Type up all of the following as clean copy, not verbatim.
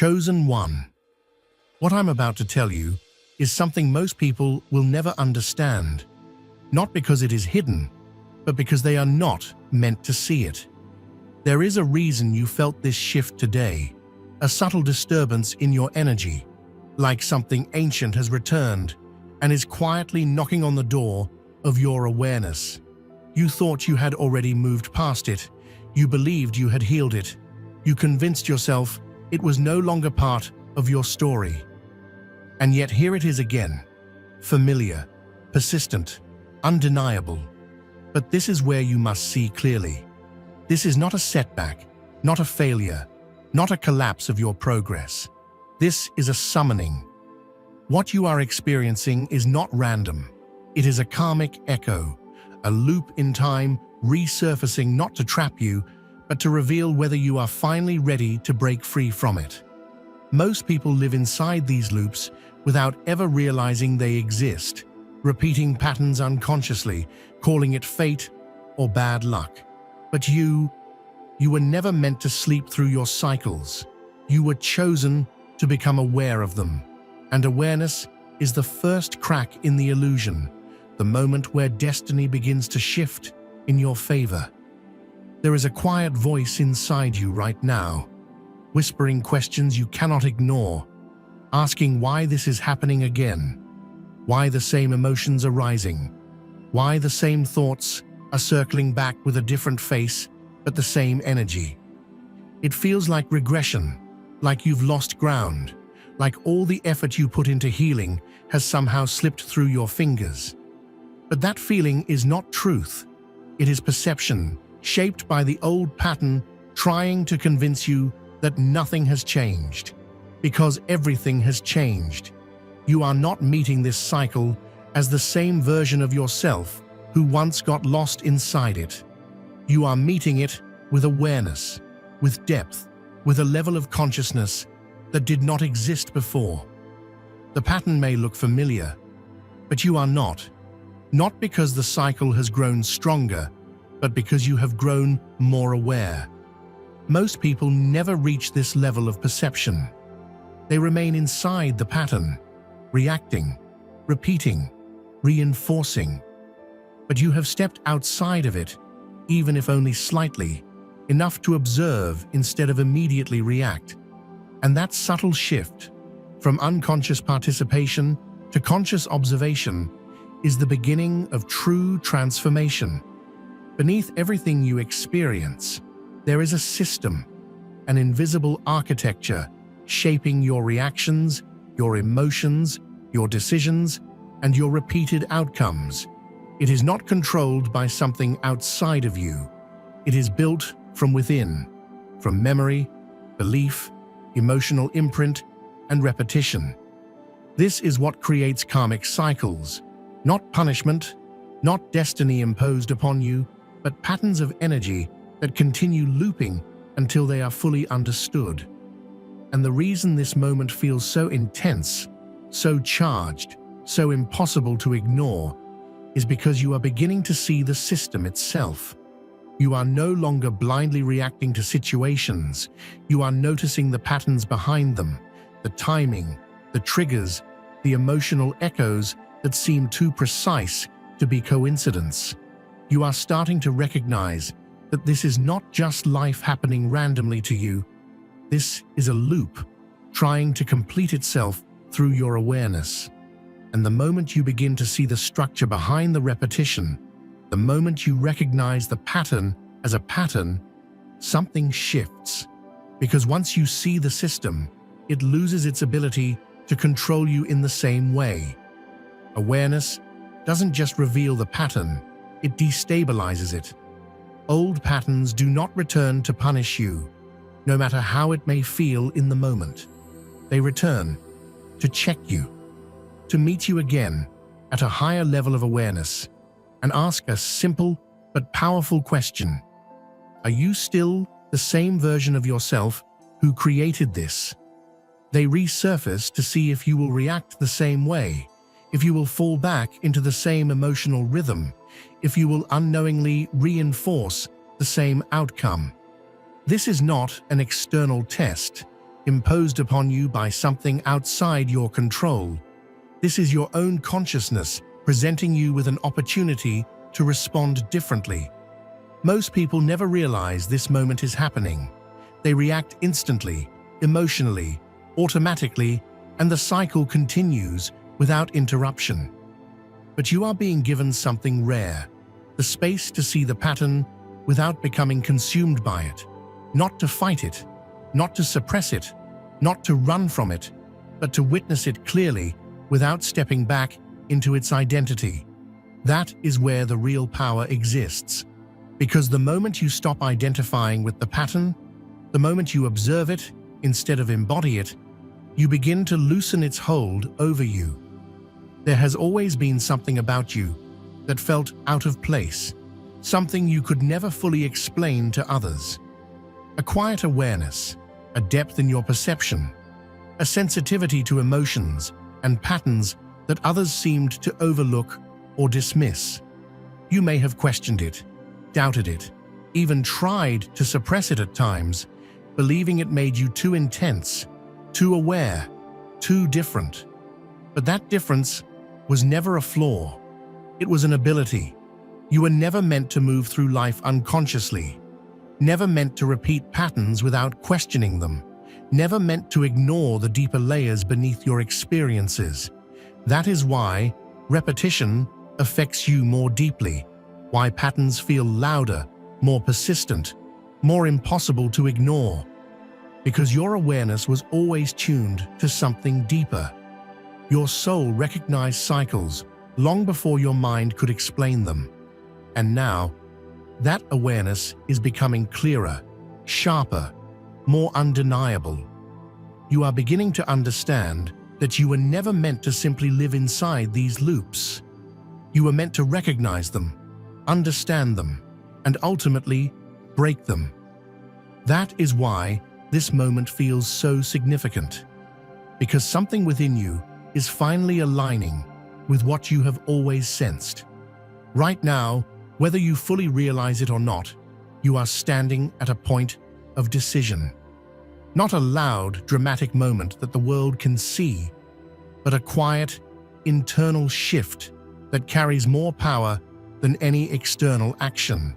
chosen one. What I'm about to tell you is something most people will never understand, not because it is hidden, but because they are not meant to see it. There is a reason you felt this shift today, a subtle disturbance in your energy, like something ancient has returned and is quietly knocking on the door of your awareness. You thought you had already moved past it. You believed you had healed it. You convinced yourself it was no longer part of your story. And yet here it is again, familiar, persistent, undeniable. But this is where you must see clearly. This is not a setback, not a failure, not a collapse of your progress. This is a summoning. What you are experiencing is not random. It is a karmic echo, a loop in time resurfacing not to trap you, but to reveal whether you are finally ready to break free from it. Most people live inside these loops without ever realizing they exist, repeating patterns unconsciously, calling it fate or bad luck. But you were never meant to sleep through your cycles. You were chosen to become aware of them. And awareness is the first crack in the illusion, the moment where destiny begins to shift in your favor. There is a quiet voice inside you right now, whispering questions you cannot ignore, asking why this is happening again, why the same emotions are rising, why the same thoughts are circling back with a different face but the same energy. It feels like regression, like you've lost ground, like all the effort you put into healing has somehow slipped through your fingers. But that feeling is not truth. It is perception, shaped by the old pattern trying to convince you that nothing has changed. Because everything has changed. You are not meeting this cycle as the same version of yourself who once got lost inside it. You are meeting it with awareness, with depth, with a level of consciousness that did not exist before. The pattern may look familiar, but you are not. Not because the cycle has grown stronger, but because you have grown more aware. Most people never reach this level of perception. They remain inside the pattern, reacting, repeating, reinforcing. But you have stepped outside of it, even if only slightly, enough to observe instead of immediately react. And that subtle shift, from unconscious participation to conscious observation, is the beginning of true transformation. Beneath everything you experience, there is a system, an invisible architecture shaping your reactions, your emotions, your decisions, and your repeated outcomes. It is not controlled by something outside of you. It is built from within, from memory, belief, emotional imprint, and repetition. This is what creates karmic cycles. Not punishment, not destiny imposed upon you, but patterns of energy that continue looping until they are fully understood. And the reason this moment feels so intense, so charged, so impossible to ignore, is because you are beginning to see the system itself. You are no longer blindly reacting to situations. You are noticing the patterns behind them, the timing, the triggers, the emotional echoes that seem too precise to be coincidence. You are starting to recognize that this is not just life happening randomly to you. This is a loop, trying to complete itself through your awareness. And the moment you begin to see the structure behind the repetition, the moment you recognize the pattern as a pattern, something shifts. Because once you see the system, it loses its ability to control you in the same way. Awareness doesn't just reveal the pattern, it destabilizes it. Old patterns do not return to punish you, no matter how it may feel in the moment. They return to check you, to meet you again at a higher level of awareness, and ask a simple but powerful question. Are you still the same version of yourself who created this? They resurface to see if you will react the same way, if you will fall back into the same emotional rhythm, if you will unknowingly reinforce the same outcome. This is not an external test. imposed upon you by something outside your control. This is your own consciousness presenting you with an opportunity to respond differently. Most people never realize this moment is happening. They react instantly, emotionally, automatically, and the cycle continues without interruption. But you are being given something rare, the space to see the pattern without becoming consumed by it, not to fight it, not to suppress it, not to run from it, but to witness it clearly without stepping back into its identity. That is where the real power exists. Because the moment you stop identifying with the pattern, the moment you observe it instead of embody it, you begin to loosen its hold over you. There has always been something about you that felt out of place, something you could never fully explain to others. A quiet awareness, a depth in your perception, a sensitivity to emotions and patterns that others seemed to overlook or dismiss. You may have questioned it, doubted it, even tried to suppress it at times, believing it made you too intense, too aware, too different. But that difference was never a flaw. It was an ability. You were never meant to move through life unconsciously, never meant to repeat patterns without questioning them, never meant to ignore the deeper layers beneath your experiences. That is why repetition affects you more deeply, why patterns feel louder, more persistent, more impossible to ignore. Because your awareness was always tuned to something deeper. Your soul recognized cycles long before your mind could explain them. And now, that awareness is becoming clearer, sharper, more undeniable. You are beginning to understand that you were never meant to simply live inside these loops. You were meant to recognize them, understand them, and ultimately break them. That is why this moment feels so significant, because something within you is finally aligning with what you have always sensed. Right now, whether you fully realize it or not, you are standing at a point of decision. Not a loud, dramatic moment that the world can see, but a quiet, internal shift that carries more power than any external action.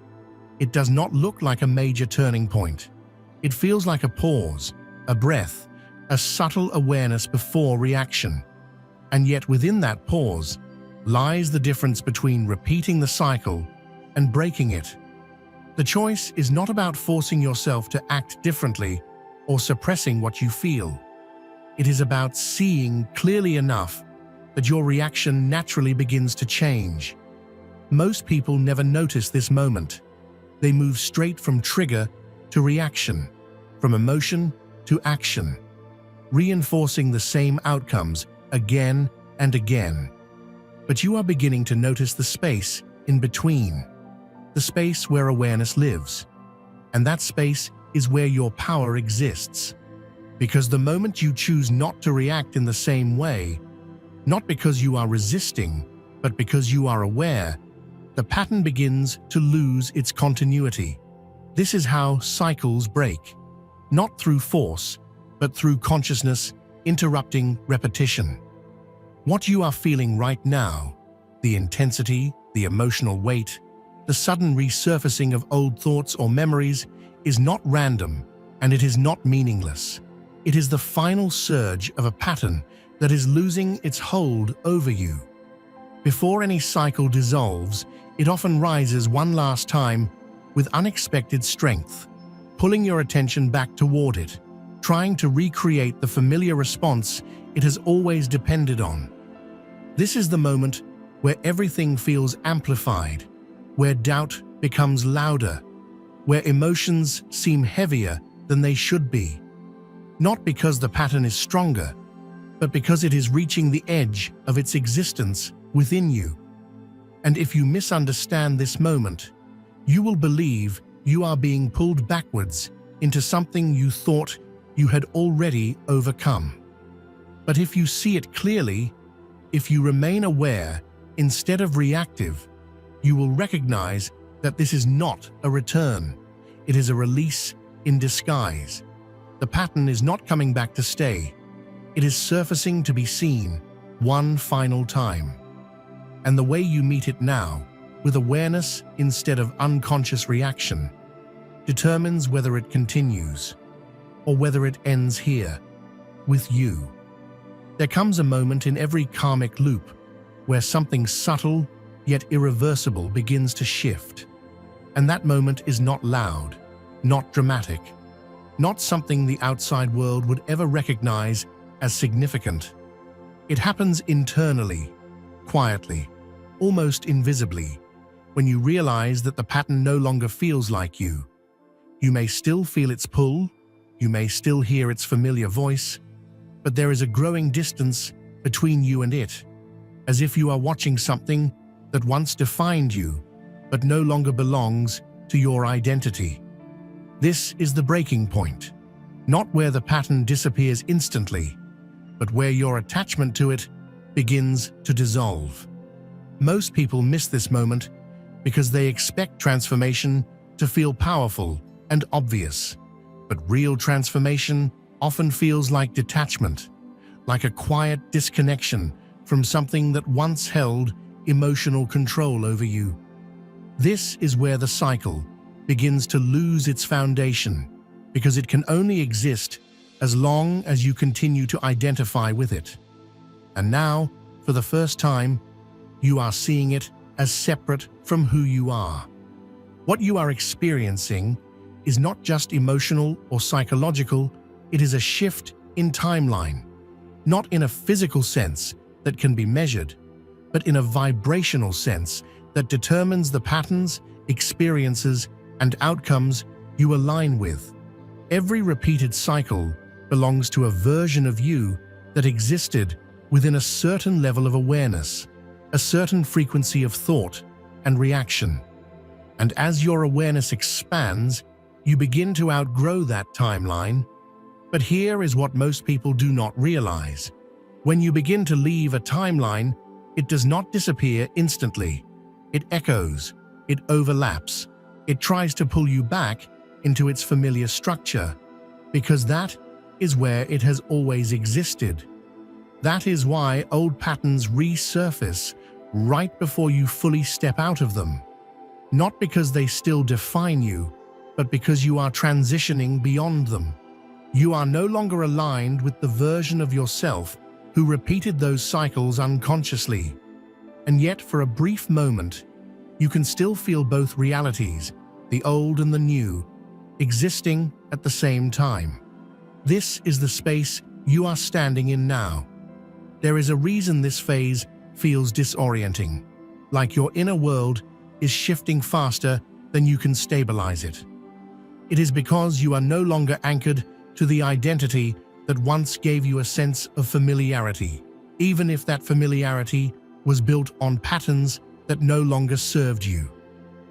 It does not look like a major turning point. It feels like a pause, a breath, a subtle awareness before reaction. And yet within that pause lies the difference between repeating the cycle and breaking it. The choice is not about forcing yourself to act differently or suppressing what you feel. It is about seeing clearly enough that your reaction naturally begins to change. Most people never notice this moment. They move straight from trigger to reaction, from emotion to action, reinforcing the same outcomes again and again. But you are beginning to notice the space in between, the space where awareness lives. And that space is where your power exists. Because the moment you choose not to react in the same way, not because you are resisting, but because you are aware, the pattern begins to lose its continuity. This is how cycles break, not through force, but through consciousness interrupting repetition. What you are feeling right now, the intensity, the emotional weight, the sudden resurfacing of old thoughts or memories, is not random, and it is not meaningless. It is the final surge of a pattern that is losing its hold over you. Before any cycle dissolves, it often rises one last time with unexpected strength, pulling your attention back toward it, trying to recreate the familiar response it has always depended on. This is the moment where everything feels amplified, where doubt becomes louder, where emotions seem heavier than they should be. Not because the pattern is stronger, but because it is reaching the edge of its existence within you. And if you misunderstand this moment, you will believe you are being pulled backwards into something you thought you had already overcome. But if you see it clearly, if you remain aware instead of reactive, you will recognize that this is not a return. It is a release in disguise. The pattern is not coming back to stay. It is surfacing to be seen one final time. And the way you meet it now, with awareness instead of unconscious reaction, determines whether it continues or whether it ends here, with you. There comes a moment in every karmic loop where something subtle yet irreversible begins to shift. And that moment is not loud, not dramatic, not something the outside world would ever recognize as significant. It happens internally, quietly, almost invisibly, when you realize that the pattern no longer feels like you. You may still feel its pull, you may still hear its familiar voice, but there is a growing distance between you and it, as if you are watching something that once defined you, but no longer belongs to your identity. This is the breaking point, not where the pattern disappears instantly, but where your attachment to it begins to dissolve. Most people miss this moment because they expect transformation to feel powerful and obvious, but real transformation often feels like detachment, like a quiet disconnection from something that once held emotional control over you. This is where the cycle begins to lose its foundation, because it can only exist as long as you continue to identify with it. And now, for the first time, you are seeing it as separate from who you are. What you are experiencing is not just emotional or psychological, it is a shift in timeline, not in a physical sense that can be measured, but in a vibrational sense that determines the patterns, experiences, and outcomes you align with. Every repeated cycle belongs to a version of you that existed within a certain level of awareness, a certain frequency of thought and reaction. And as your awareness expands, you begin to outgrow that timeline. But here is what most people do not realize. When you begin to leave a timeline, it does not disappear instantly. It echoes, it overlaps, it tries to pull you back into its familiar structure, because that is where it has always existed. That is why old patterns resurface right before you fully step out of them. Not because they still define you, but because you are transitioning beyond them. You are no longer aligned with the version of yourself who repeated those cycles unconsciously. And yet, for a brief moment, you can still feel both realities, the old and the new, existing at the same time. This is the space you are standing in now. There is a reason this phase feels disorienting, like your inner world is shifting faster than you can stabilize it. It is because you are no longer anchored to the identity that once gave you a sense of familiarity, even if that familiarity was built on patterns that no longer served you.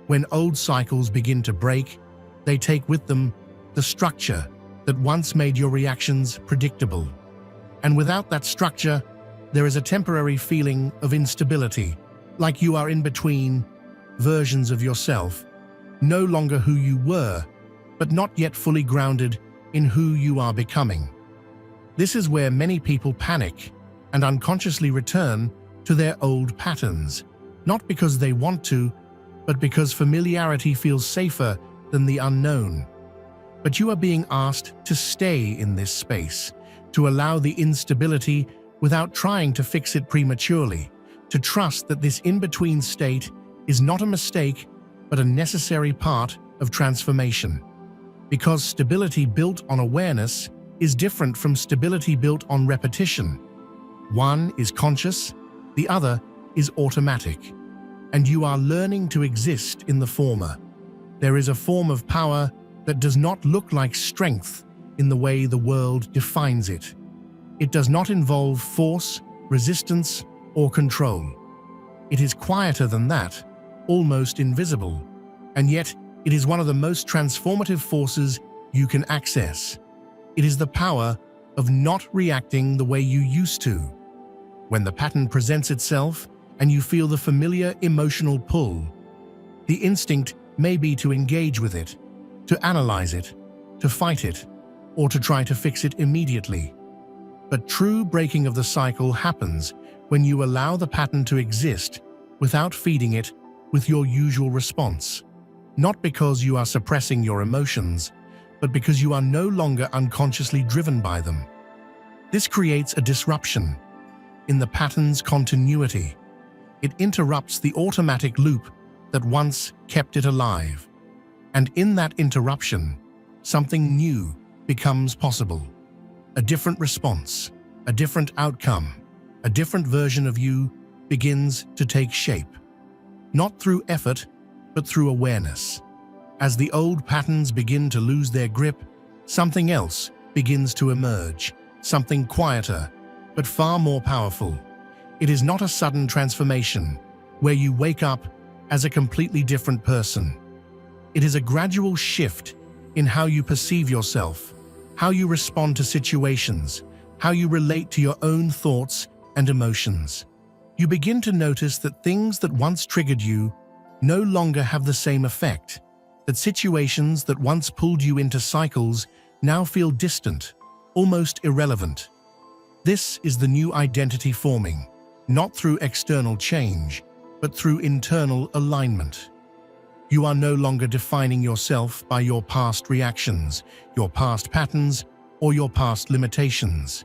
When old cycles begin to break, they take with them the structure that once made your reactions predictable. And without that structure, there is a temporary feeling of instability, like you are in between versions of yourself, no longer who you were, but not yet fully grounded in who you are becoming. This is where many people panic and unconsciously return to their old patterns, not because they want to, but because familiarity feels safer than the unknown. But you are being asked to stay in this space, to allow the instability without trying to fix it prematurely, to trust that this in-between state is not a mistake, but a necessary part of transformation. Because stability built on awareness is different from stability built on repetition. One is conscious, the other is automatic, and you are learning to exist in the former. There is a form of power that does not look like strength in the way the world defines it. It does not involve force, resistance, or control. It is quieter than that, almost invisible, and yet it is one of the most transformative forces you can access. It is the power of not reacting the way you used to. When the pattern presents itself and you feel the familiar emotional pull, the instinct may be to engage with it, to analyze it, to fight it. or to try to fix it immediately. But true breaking of the cycle happens when you allow the pattern to exist without feeding it with your usual response. Not because you are suppressing your emotions, but because you are no longer unconsciously driven by them. This creates a disruption in the pattern's continuity. It interrupts the automatic loop that once kept it alive. And in that interruption, something new becomes possible. A different response, a different outcome, a different version of you begins to take shape. Not through effort, but through awareness. As the old patterns begin to lose their grip, something else begins to emerge, something quieter, but far more powerful. It is not a sudden transformation, where you wake up as a completely different person. It is a gradual shift in how you perceive yourself, how you respond to situations, how you relate to your own thoughts and emotions. You begin to notice that things that once triggered you no longer have the same effect, that situations that once pulled you into cycles now feel distant, almost irrelevant. This is the new identity forming, not through external change, but through internal alignment. You are no longer defining yourself by your past reactions, your past patterns, or your past limitations.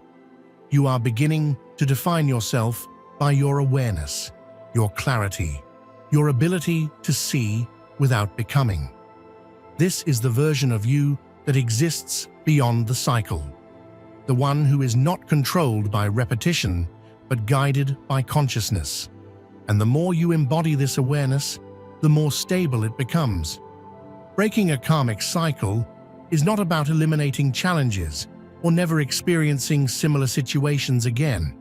You are beginning to define yourself by your awareness, your clarity, your ability to see without becoming. This is the version of you that exists beyond the cycle, the one who is not controlled by repetition, but guided by consciousness. And the more you embody this awareness, the more stable it becomes. Breaking a karmic cycle is not about eliminating challenges or never experiencing similar situations again.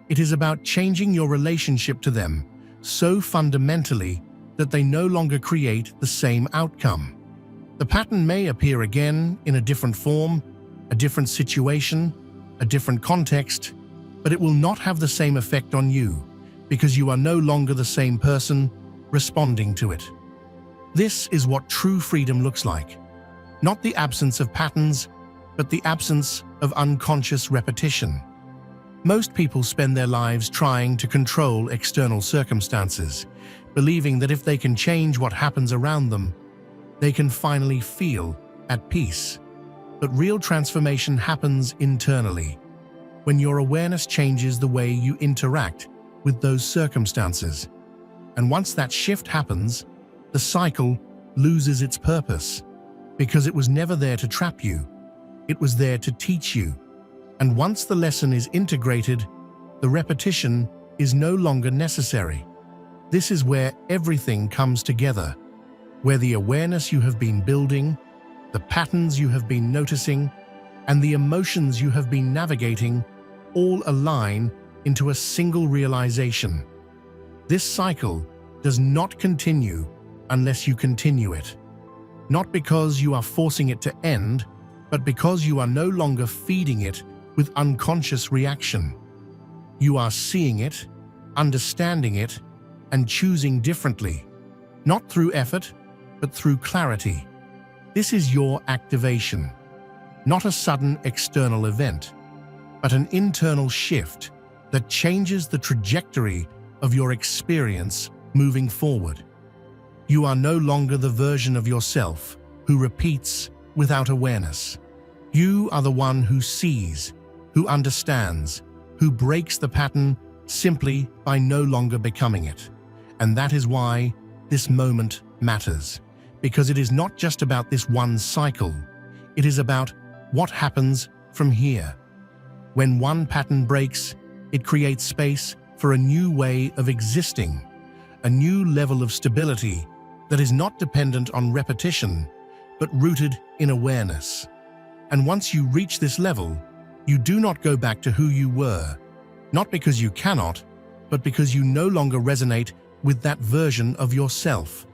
It is about changing your relationship to them so fundamentally that they no longer create the same outcome. The pattern may appear again in a different form, a different situation, a different context, but it will not have the same effect on you because you are no longer the same person responding to it. This is what true freedom looks like. Not the absence of patterns, but the absence of unconscious repetition. Most people spend their lives trying to control external circumstances, believing that if they can change what happens around them, they can finally feel at peace. But real transformation happens internally, when your awareness changes the way you interact with those circumstances. And once that shift happens, the cycle loses its purpose, because it was never there to trap you. It was there to teach you. And once the lesson is integrated, the repetition is no longer necessary. This is where everything comes together, where the awareness you have been building, the patterns you have been noticing, and the emotions you have been navigating all align into a single realization. This cycle does not continue unless you continue it. Not because you are forcing it to end, but because you are no longer feeding it with unconscious reaction. You are seeing it, understanding it, and choosing differently, not through effort, but through clarity. This is your activation, not a sudden external event, but an internal shift that changes the trajectory of your experience moving forward. You are no longer the version of yourself who repeats without awareness. You are the one who sees, who understands, who breaks the pattern simply by no longer becoming it. And that is why this moment matters, because it is not just about this one cycle. It is about what happens from here. When one pattern breaks, it creates space for a new way of existing, a new level of stability that is not dependent on repetition, but rooted in awareness. And once you reach this level, you do not go back to who you were, not because you cannot, but because you no longer resonate with that version of yourself.